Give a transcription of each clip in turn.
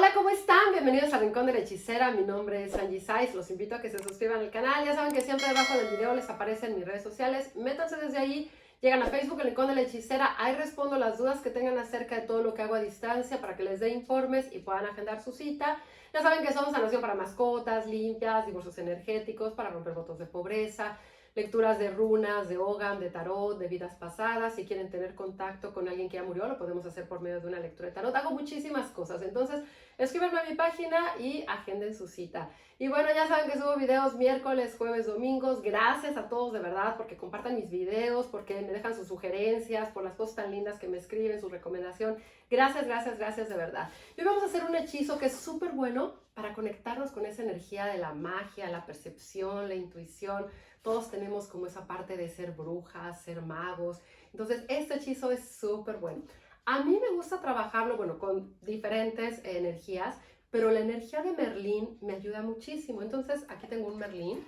Hola, ¿cómo están? Bienvenidos al Rincón de la Hechicera. Mi nombre es Angie Saiz. Los invito a que se suscriban al canal. Ya saben que siempre debajo del video les aparecen mis redes sociales. Métanse desde ahí. Llegan a Facebook, el Rincón de la Hechicera. Ahí respondo las dudas que tengan acerca de todo lo que hago a distancia para que les dé informes y puedan agendar su cita. Ya saben que somos sanación para mascotas, limpias, divorcios energéticos, para romper votos de pobreza, lecturas de runas, de Ogam, de tarot, de vidas pasadas. Si quieren tener contacto con alguien que ya murió, lo podemos hacer por medio de una lectura de tarot. Hago muchísimas cosas. Entonces, escríbanme a mi página y agenden su cita. Y bueno, ya saben que subo videos miércoles, jueves, domingos. Gracias a todos de verdad porque compartan mis videos, porque me dejan sus sugerencias, por las cosas tan lindas que me escriben, su recomendación. Gracias, gracias, gracias de verdad. Hoy vamos a hacer un hechizo que es súper bueno para conectarnos con esa energía de la magia, la percepción, la intuición. Todos tenemos como esa parte de ser brujas, ser magos. Entonces, este hechizo es súper bueno. A mí me gusta trabajarlo, bueno, con diferentes energías, pero la energía de Merlín me ayuda muchísimo. Entonces, aquí tengo un Merlín.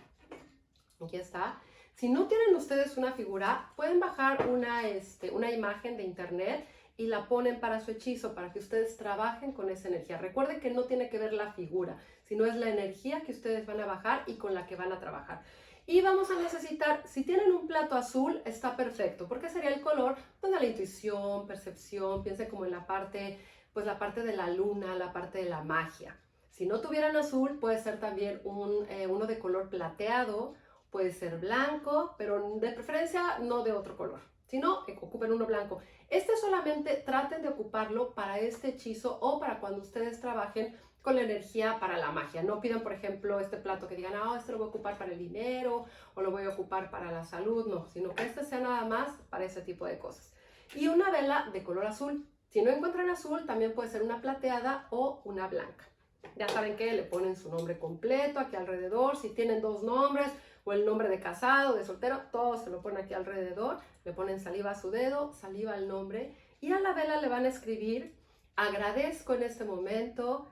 Aquí está. Si no tienen ustedes una figura, pueden bajar una imagen de internet y la ponen para su hechizo, para que ustedes trabajen con esa energía. Recuerden que no tiene que ver la figura, sino es la energía que ustedes van a bajar y con la que van a trabajar. Y vamos a necesitar, si tienen un plato azul, está perfecto, porque sería el color pues, de la intuición, percepción, piensen como en la parte, pues la parte de la luna, la parte de la magia. Si no tuvieran azul, puede ser también uno de color plateado, puede ser blanco, pero de preferencia no de otro color. Si no, ocupen uno blanco. Este solamente traten de ocuparlo para este hechizo o para cuando ustedes trabajen con la energía para la magia. No pidan, por ejemplo, este plato que digan, este lo voy a ocupar para el dinero o lo voy a ocupar para la salud. No, sino que este sea nada más para ese tipo de cosas. Y una vela de color azul. Si no encuentran azul, también puede ser una plateada o una blanca. Ya saben que le ponen su nombre completo aquí alrededor. Si tienen dos nombres o el nombre de casado, de soltero, todo se lo ponen aquí alrededor. Le ponen saliva a su dedo, saliva al nombre. Y a la vela le van a escribir, agradezco en este momento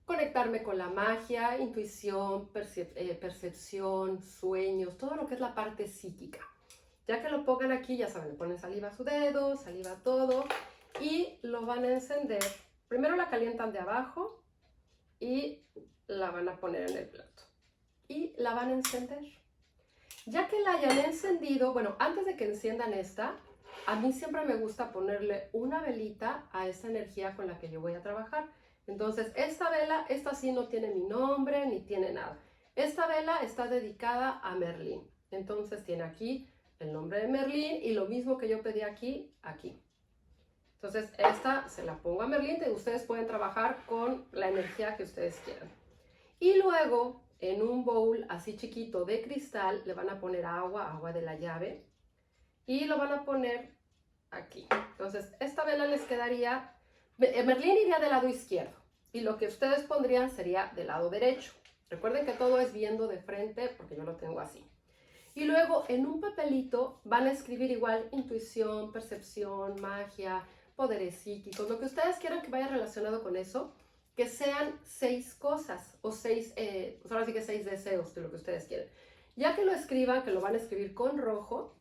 conectarme con la magia, intuición, percepción, sueños, todo lo que es la parte psíquica. Ya que lo pongan aquí, ya saben, le ponen saliva a su dedo, saliva a todo y lo van a encender. Primero la calientan de abajo y la van a poner en el plato. Y la van a encender. Ya que la hayan encendido, bueno, antes de que enciendan esta, a mí siempre me gusta ponerle una velita a esta energía con la que yo voy a trabajar. Entonces, esta vela, esta sí no tiene mi nombre ni tiene nada. Esta vela está dedicada a Merlín. Entonces, tiene aquí el nombre de Merlín y lo mismo que yo pedí aquí, aquí. Entonces, esta se la pongo a Merlín y ustedes pueden trabajar con la energía que ustedes quieran. Y luego, en un bowl así chiquito de cristal, le van a poner agua, agua de la llave, y lo van a poner aquí. Entonces, esta vela les quedaría, Merlín iría del lado izquierdo, y lo que ustedes pondrían sería del lado derecho. Recuerden que todo es viendo de frente, porque yo lo tengo así. Y luego, en un papelito, van a escribir igual intuición, percepción, magia, poderes psíquicos, lo que ustedes quieran que vaya relacionado con eso, que sean 6 cosas o 6, pues ahora sí que 6 deseos de lo que ustedes quieren. Ya que lo escriban, que lo van a escribir con rojo,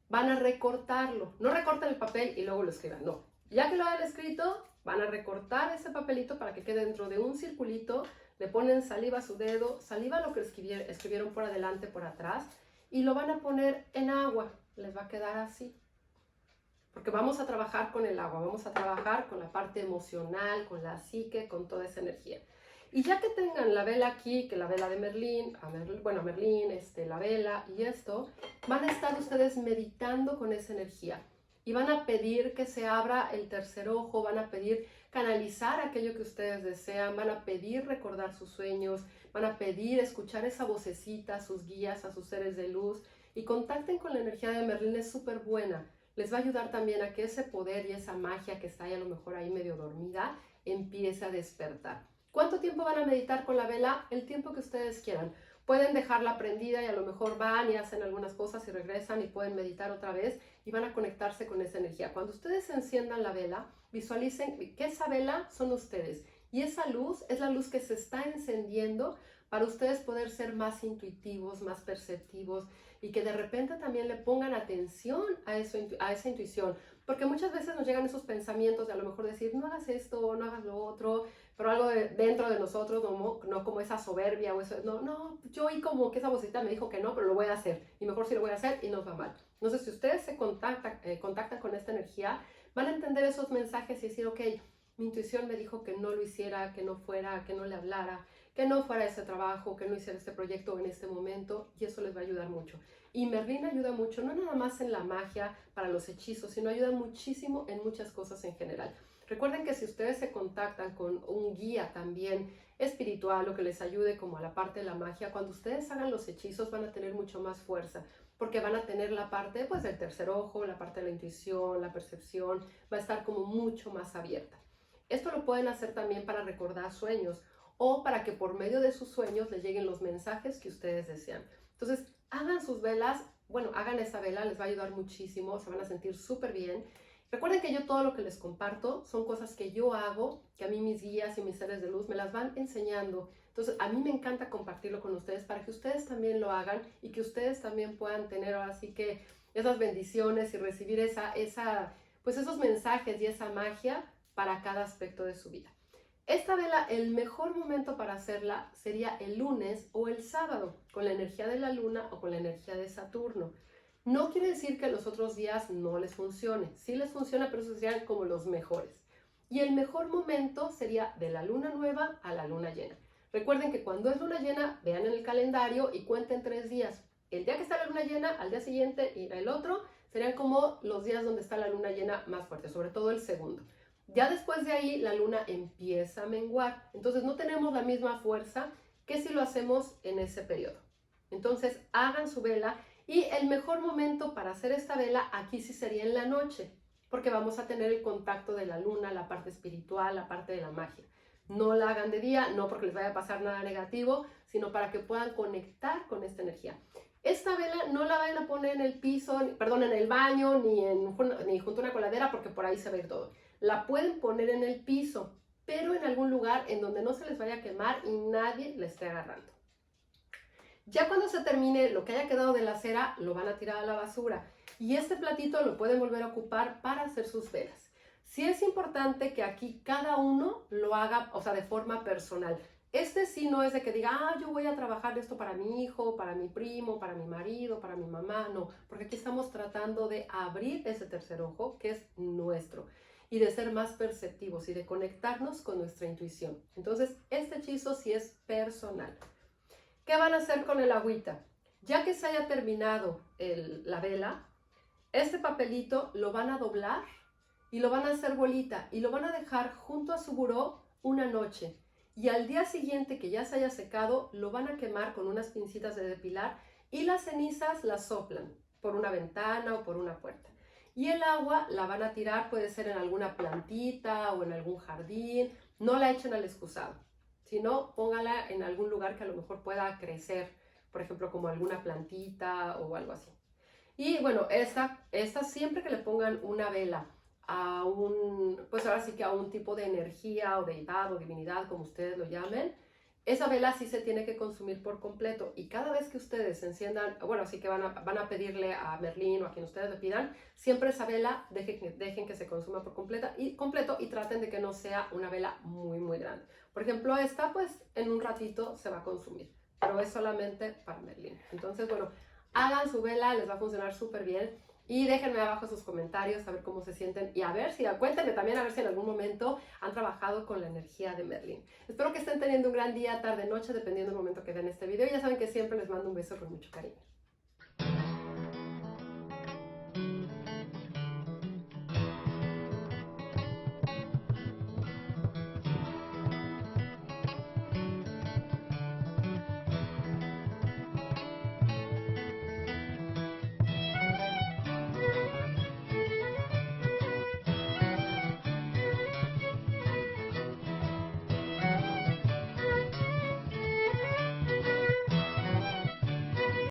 van a recortarlo. No recorten el papel y luego lo escriban, no. Ya que lo hayan escrito, van a recortar ese papelito para que quede dentro de un circulito, le ponen saliva a su dedo, saliva a lo que escribieron por adelante, por atrás, y lo van a poner en agua. Les va a quedar así. Porque vamos a trabajar con el agua, vamos a trabajar con la parte emocional, con la psique, con toda esa energía. Y ya que tengan la vela aquí, que la vela de Merlín, Merlín, la vela y esto, van a estar ustedes meditando con esa energía. Y van a pedir que se abra el tercer ojo, van a pedir canalizar aquello que ustedes desean, van a pedir recordar sus sueños, van a pedir escuchar esa vocecita, a sus guías, a sus seres de luz. Y contacten con la energía de Merlín, es súper buena. Les va a ayudar también a que ese poder y esa magia que está ahí a lo mejor ahí medio dormida empiece a despertar. ¿Cuánto tiempo van a meditar con la vela? El tiempo que ustedes quieran. Pueden dejarla prendida y a lo mejor van y hacen algunas cosas y regresan y pueden meditar otra vez y van a conectarse con esa energía. Cuando ustedes enciendan la vela, visualicen que esa vela son ustedes y esa luz es la luz que se está encendiendo para ustedes poder ser más intuitivos, más perceptivos y que de repente también le pongan atención a esa intuición. Porque muchas veces nos llegan esos pensamientos de a lo mejor decir, no hagas esto, no hagas lo otro, pero algo dentro de nosotros, no como esa soberbia o eso, no, yo oí como que esa vocecita me dijo que no, pero lo voy a hacer, y mejor si lo voy a hacer y nos va mal. Entonces, si ustedes se contactan con esta energía, van a entender esos mensajes y decir, ok, mi intuición me dijo que no lo hiciera, que no fuera, que no le hablara, que no fuera ese trabajo, que no hiciera este proyecto en este momento, y eso les va a ayudar mucho. Y Merlín ayuda mucho, no nada más en la magia para los hechizos, sino ayuda muchísimo en muchas cosas en general. Recuerden que si ustedes se contactan con un guía también espiritual o que les ayude como a la parte de la magia, cuando ustedes hagan los hechizos van a tener mucho más fuerza, porque van a tener la parte pues del tercer ojo, la parte de la intuición, la percepción, va a estar como mucho más abierta. Esto lo pueden hacer también para recordar sueños o para que por medio de sus sueños les lleguen los mensajes que ustedes desean. Entonces, hagan sus velas, bueno, hagan esa vela, les va a ayudar muchísimo, se van a sentir súper bien. Recuerden que yo todo lo que les comparto son cosas que yo hago, que a mí mis guías y mis seres de luz me las van enseñando. Entonces, a mí me encanta compartirlo con ustedes para que ustedes también lo hagan y que ustedes también puedan tener ahora sí que esas bendiciones y recibir pues esos mensajes y esa magia para cada aspecto de su vida. Esta vela, el mejor momento para hacerla sería el lunes o el sábado, con la energía de la luna o con la energía de Saturno. No quiere decir que los otros días no les funcione. Sí les funciona, pero esos serían como los mejores. Y el mejor momento sería de la luna nueva a la luna llena. Recuerden que cuando es luna llena, vean en el calendario y cuenten 3 días. El día que está la luna llena, al día siguiente y el otro, serían como los días donde está la luna llena más fuerte, sobre todo el segundo. Ya después de ahí, la luna empieza a menguar. Entonces, no tenemos la misma fuerza que si lo hacemos en ese periodo. Entonces, hagan su vela. Y el mejor momento para hacer esta vela aquí sí sería en la noche, porque vamos a tener el contacto de la luna, la parte espiritual, la parte de la magia. No la hagan de día, no porque les vaya a pasar nada negativo, sino para que puedan conectar con esta energía. Esta vela no la vayan a poner en el piso, perdón, en el baño, ni junto a una coladera, porque por ahí se va a ir todo. La pueden poner en el piso, pero en algún lugar en donde no se les vaya a quemar y nadie la esté agarrando. Ya cuando se termine lo que haya quedado de la cera, lo van a tirar a la basura. Y este platito lo pueden volver a ocupar para hacer sus velas. Sí es importante que aquí cada uno lo haga, o sea, de forma personal. Este sí no es de que diga, yo voy a trabajar esto para mi hijo, para mi primo, para mi marido, para mi mamá. No, porque aquí estamos tratando de abrir ese tercer ojo que es nuestro y de ser más perceptivos y de conectarnos con nuestra intuición. Entonces, este hechizo sí es personal. ¿Qué van a hacer con el agüita? Ya que se haya terminado la vela, este papelito lo van a doblar y lo van a hacer bolita y lo van a dejar junto a su buró una noche. Y al día siguiente que ya se haya secado, lo van a quemar con unas pincitas de depilar y las cenizas las soplan por una ventana o por una puerta. Y el agua la van a tirar, puede ser en alguna plantita o en algún jardín, no la echen al excusado. Si no, póngala en algún lugar que a lo mejor pueda crecer, por ejemplo, como alguna plantita o algo así. Y bueno, esta siempre que le pongan una vela a pues ahora sí que a un tipo de energía o deidad o divinidad, como ustedes lo llamen, esa vela sí se tiene que consumir por completo. Y cada vez que ustedes enciendan, bueno, así que van a pedirle a Merlín o a quien ustedes le pidan, siempre esa vela dejen que se consuma por completo y traten de que no sea una vela muy, muy grande. Por ejemplo, esta pues en un ratito se va a consumir, pero es solamente para Merlín. Entonces, bueno, hagan su vela, les va a funcionar súper bien. Y déjenme abajo sus comentarios a ver cómo se sienten y cuéntenme también a ver si en algún momento han trabajado con la energía de Merlín. Espero que estén teniendo un gran día, tarde, noche, dependiendo del momento que vean este video. Y ya saben que siempre les mando un beso con mucho cariño.